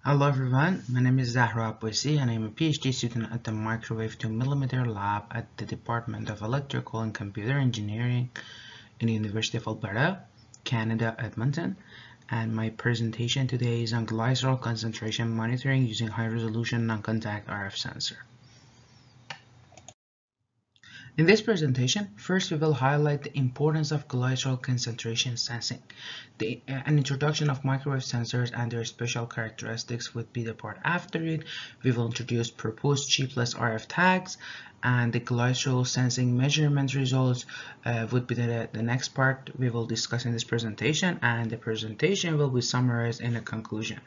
Hello everyone, my name is Zahra Abbasi and I'm a PhD student at the Microwave 2mm Lab at the Department of Electrical and Computer Engineering in the University of Alberta, Canada, Edmonton. And my presentation today is on glycerol concentration monitoring using high-resolution non-contact RF sensor. In this presentation, first we will highlight the importance of glycerol concentration sensing. An introduction of microwave sensors and their special characteristics would be the part after it. We will introduce proposed chipless RF tags, and the glycerol sensing measurement results would be the next part we will discuss in this presentation, and the presentation will be summarized in a conclusion.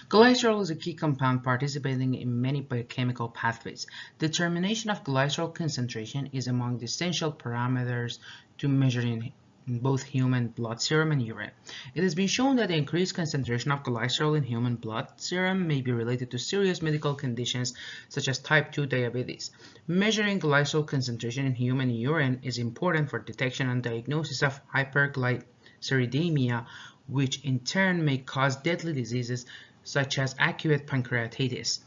Glycerol is a key compound participating in many biochemical pathways. Determination of glycerol concentration is among the essential parameters to measure in both human blood serum and urine. It has been shown that the increased concentration of glycerol in human blood serum may be related to serious medical conditions such as type 2 diabetes. Measuring glycerol concentration in human urine is important for detection and diagnosis of hyperglyceridemia, which in turn may cause deadly diseases such as acute pancreatitis.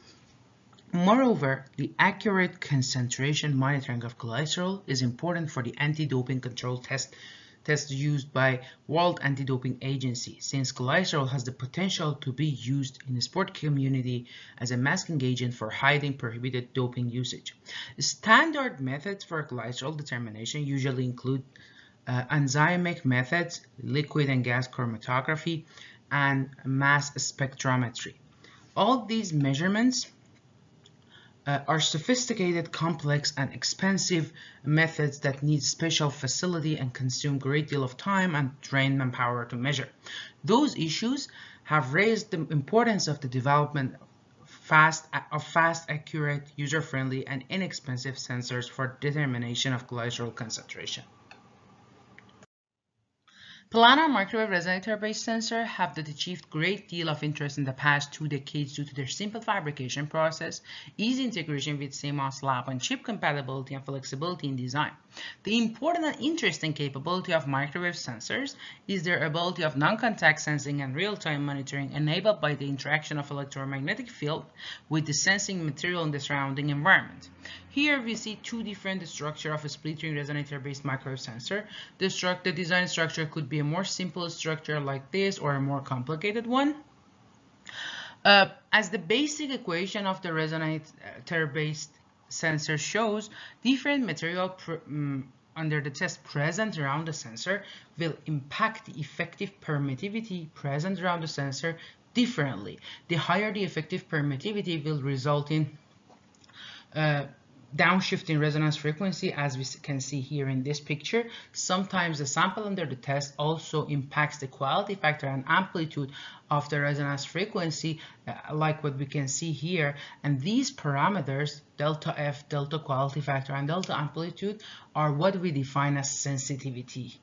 Moreover, the accurate concentration monitoring of glycerol is important for the anti-doping control tests used by World Anti-Doping Agency, since glycerol has the potential to be used in the sport community as a masking agent for hiding prohibited doping usage. Standard methods for glycerol determination usually include enzymatic methods, liquid and gas chromatography, and mass spectrometry. All these measurements are sophisticated, complex, and expensive methods that need special facility and consume a great deal of time and trained manpower to measure. Those issues have raised the importance of the development of fast, accurate, user-friendly, and inexpensive sensors for determination of glycerol concentration. Planar microwave resonator-based sensors have achieved great deal of interest in the past 2 decades due to their simple fabrication process, easy integration with CMOS lab and chip compatibility and flexibility in design. The important and interesting capability of microwave sensors is their ability of non-contact sensing and real-time monitoring enabled by the interaction of electromagnetic field with the sensing material in the surrounding environment. Here we see 2 different structures of a split ring resonator-based microwave sensor. The design structure could be a more simple structure like this or a more complicated one. As the basic equation of the resonator-based sensor shows, different material under the test present around the sensor will impact the effective permittivity present around the sensor differently. The higher the effective permittivity will result in downshift in resonance frequency, as we can see here in this picture. Sometimes the sample under the test also impacts the quality factor and amplitude of the resonance frequency, like what we can see here. And these parameters, delta F, delta quality factor, and delta amplitude, are what we define as sensitivity.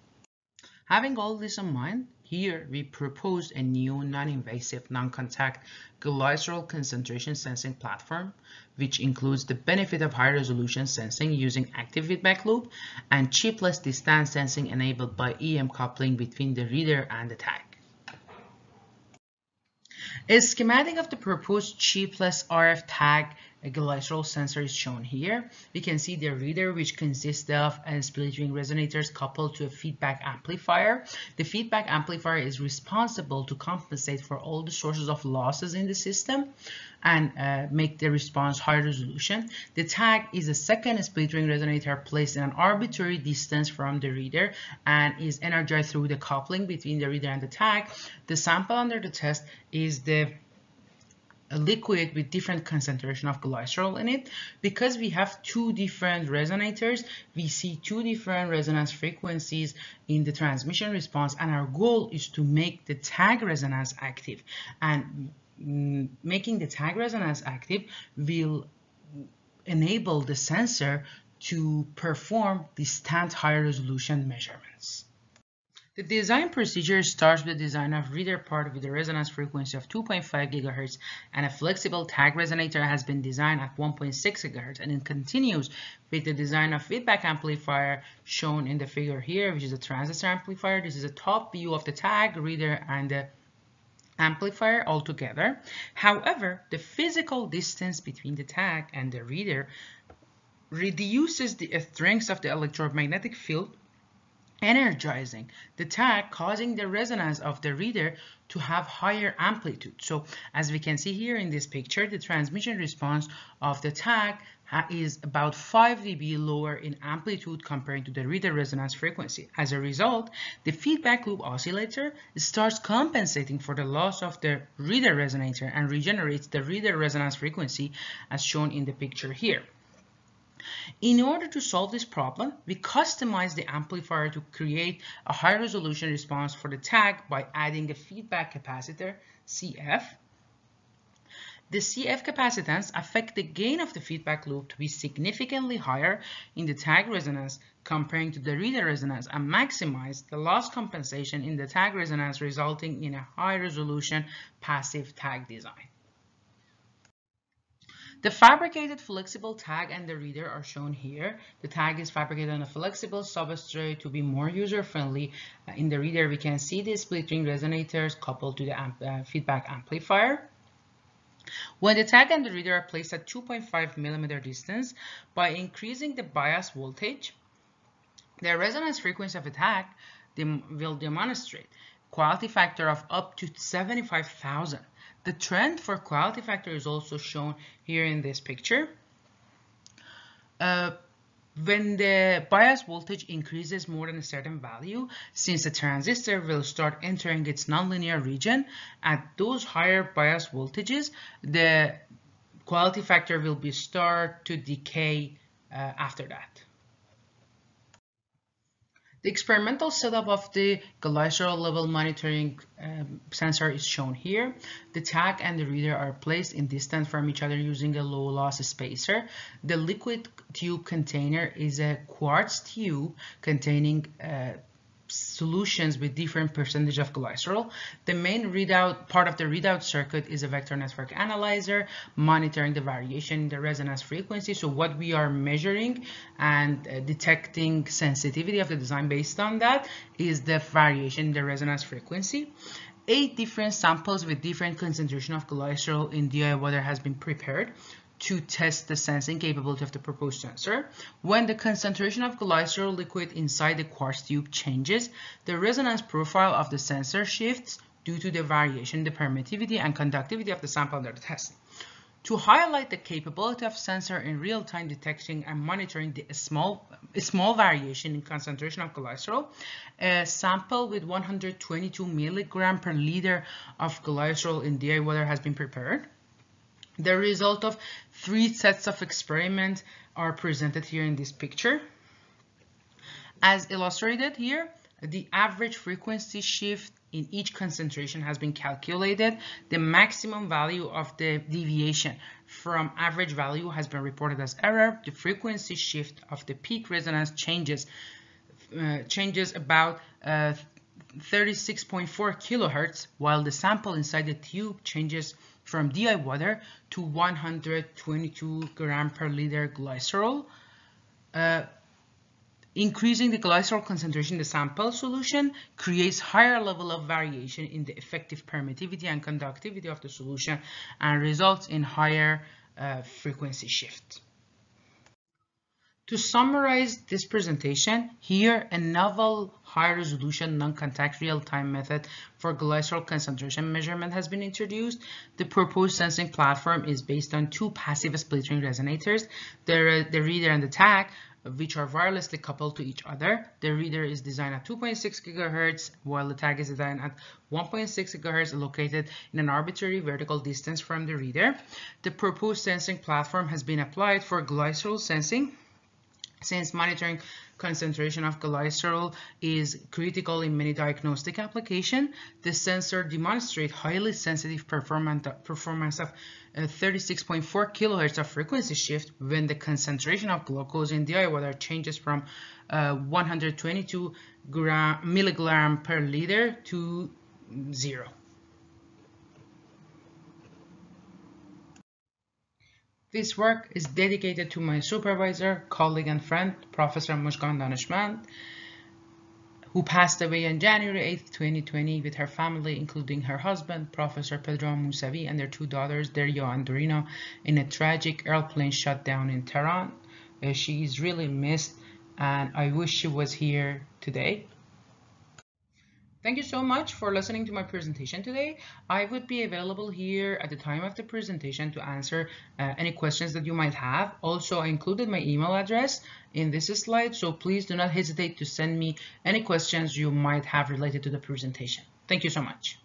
Having all this in mind, here we propose a new non-invasive, non-contact glycerol concentration sensing platform, which includes the benefit of high-resolution sensing using active feedback loop and chipless distance sensing enabled by EM coupling between the reader and the tag. A schematic of the proposed chipless RF tag glycerol sensor is shown here. We can see the reader, which consists of split ring resonators coupled to a feedback amplifier. The feedback amplifier is responsible to compensate for all the sources of losses in the system and make the response high resolution. The tag is a second split ring resonator placed in an arbitrary distance from the reader and is energized through the coupling between the reader and the tag. The sample under the test is a liquid with different concentration of glycerol in it. Because we have 2 different resonators, we see 2 different resonance frequencies in the transmission response, and our goal is to make the tag resonance active. And making the tag resonance active will enable the sensor to perform distant high resolution measurements. The design procedure starts with the design of reader part with a resonance frequency of 2.5 GHz, and a flexible tag resonator has been designed at 1.6 GHz, and it continues with the design of feedback amplifier shown in the figure here, which is a transistor amplifier. This is a top view of the tag, reader, and the amplifier altogether. However, the physical distance between the tag and the reader reduces the strength of the electromagnetic field, energizing the tag, causing the resonance of the reader to have higher amplitude. So as we can see here in this picture, the transmission response of the tag is about 5 dB lower in amplitude compared to the reader resonance frequency. As a result, the feedback loop oscillator starts compensating for the loss of the reader resonator and regenerates the reader resonance frequency as shown in the picture here. In order to solve this problem, we customize the amplifier to create a high resolution response for the tag by adding a feedback capacitor, CF. The CF capacitance affect the gain of the feedback loop to be significantly higher in the tag resonance comparing to the reader resonance and maximize the loss compensation in the tag resonance, resulting in a high resolution passive tag design. The fabricated flexible tag and the reader are shown here. The tag is fabricated on a flexible substrate to be more user-friendly. In the reader, we can see the split ring resonators coupled to the feedback amplifier. When the tag and the reader are placed at 2.5 millimeter distance, by increasing the bias voltage, the resonance frequency of the tag will demonstrate quality factor of up to 75,000. The trend for quality factor is also shown here in this picture. When the bias voltage increases more than a certain value, since the transistor will start entering its nonlinear region, at those higher bias voltages, the quality factor will start to decay after that. The experimental setup of the glycerol level monitoring sensor is shown here. The tag and the reader are placed in distance from each other using a low loss spacer. The liquid tube container is a quartz tube containing solutions with different percentage of glycerol. The main part of the readout circuit is a vector network analyzer monitoring the variation in the resonance frequency. So what we are measuring and detecting sensitivity of the design based on that is the variation in the resonance frequency. 8 different samples with different concentration of glycerol in DI water has been prepared to test the sensing capability of the proposed sensor. When the concentration of glycerol liquid inside the quartz tube changes, the resonance profile of the sensor shifts due to the variation in the permittivity and conductivity of the sample under the test. To highlight the capability of sensor in real-time detecting and monitoring the small variation in concentration of glycerol, a sample with 122 milligram per liter of glycerol in DI water has been prepared. The result of 3 sets of experiments are presented here in this picture. As illustrated here, the average frequency shift in each concentration has been calculated. The maximum value of the deviation from average value has been reported as error. The frequency shift of the peak resonance changes about 36.4 kilohertz, while the sample inside the tube changes from DI water to 122 gram per liter glycerol. Increasing the glycerol concentration in the sample solution creates higher level of variation in the effective permittivity and conductivity of the solution and results in higher frequency shift. To summarize this presentation, here a novel high-resolution non-contact real-time method for glycerol concentration measurement has been introduced. The proposed sensing platform is based on 2 passive split ring resonators, the reader and the tag, which are wirelessly coupled to each other. The reader is designed at 2.6 GHz, while the tag is designed at 1.6 GHz, located in an arbitrary vertical distance from the reader. The proposed sensing platform has been applied for glycerol sensing. Since monitoring concentration of glycerol is critical in many diagnostic applications, the sensor demonstrates highly sensitive performance of 36.4 kilohertz of frequency shift when the concentration of glucose in DI water changes from 122 milligram per liter to 0. This work is dedicated to my supervisor, colleague, and friend, Professor Mushkan Daneshmand, who passed away on January 8, 2020 with her family, including her husband, Professor Pedro Mousavi, and their two daughters, Dario and Dorina, in a tragic airplane shutdown in Tehran. She is really missed, and I wish she was here today. Thank you so much for listening to my presentation today. I would be available here at the time of the presentation to answer any questions that you might have. Also, I included my email address in this slide, so please do not hesitate to send me any questions you might have related to the presentation. Thank you so much.